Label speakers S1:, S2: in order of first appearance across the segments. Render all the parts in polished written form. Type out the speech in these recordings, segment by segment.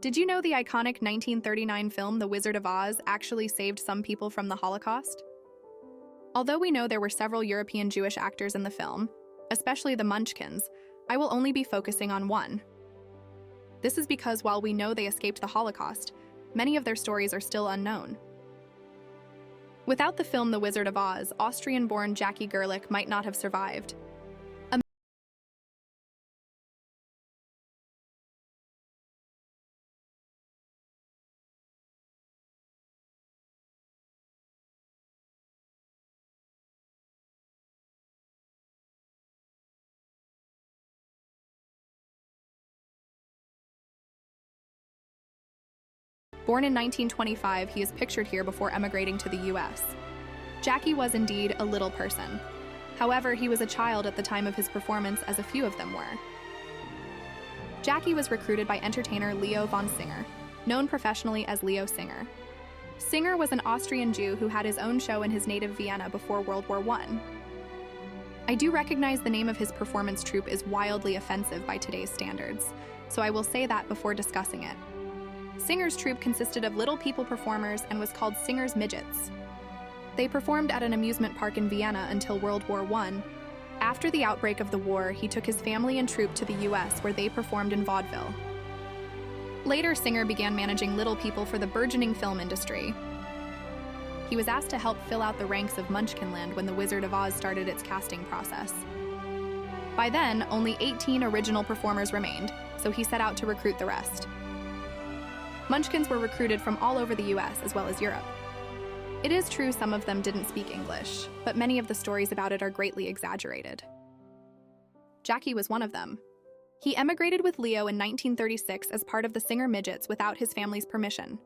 S1: Did you know the iconic 1939 film The Wizard of Oz actually saved some people from the Holocaust? Although we know there were several European Jewish actors in the film, especially the Munchkins, I will only be focusing on one. This is because while we know they escaped the Holocaust, many of their stories are still unknown. Without the film The Wizard of Oz, Austrian-born Jackie Gerlich might not have survived. Born in 1925, he is pictured here before emigrating to the US. Jackie was indeed a little person. However, he was a child at the time of his performance, as a few of them were. Jackie was recruited by entertainer Leo von Singer, known professionally as Leo Singer. Singer was an Austrian Jew who had his own show in his native Vienna before World War I. I do recognize the name of his performance troupe is wildly offensive by today's standards, so I will say that before discussing it. Singer's troupe consisted of little people performers and was called Singer's Midgets. They performed at an amusement park in Vienna until World War I. After the outbreak of the war, he took his family and troupe to the US, where they performed in vaudeville. Later, Singer began managing little people for the burgeoning film industry. He was asked to help fill out the ranks of Munchkinland when The Wizard of Oz started its casting process. By then, only 18 original performers remained, so he set out to recruit the rest. Munchkins were recruited from all over the US as well as Europe. It is true some of them didn't speak English, but many of the stories about it are greatly exaggerated. Jackie was one of them. He emigrated with Leo in 1936 as part of the Singer Midgets without his family's permission.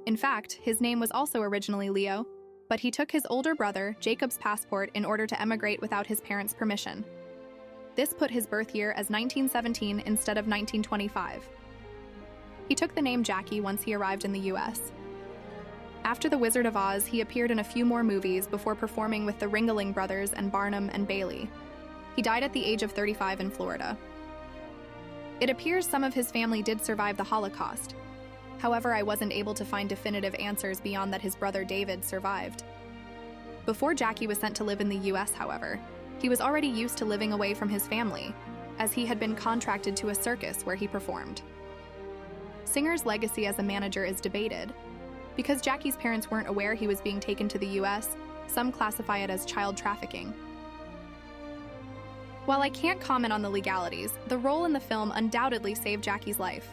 S1: In fact, his name was also originally Leo, but he took his older brother, Jacob's passport, in order to emigrate without his parents' permission. This put his birth year as 1917 instead of 1925. He took the name Jackie once he arrived in the US. After The Wizard of Oz, he appeared in a few more movies before performing with the Ringling Brothers and Barnum and Bailey. He died at the age of 35 in Florida. It appears some of his family did survive the Holocaust. However, I wasn't able to find definitive answers beyond that his brother David survived. Before Jackie was sent to live in the US, however, he was already used to living away from his family, as he had been contracted to a circus where he performed. Singer's legacy as a manager is debated. Because Jackie's parents weren't aware he was being taken to the US, some classify it as child trafficking. While I can't comment on the legalities, the role in the film undoubtedly saved Jackie's life.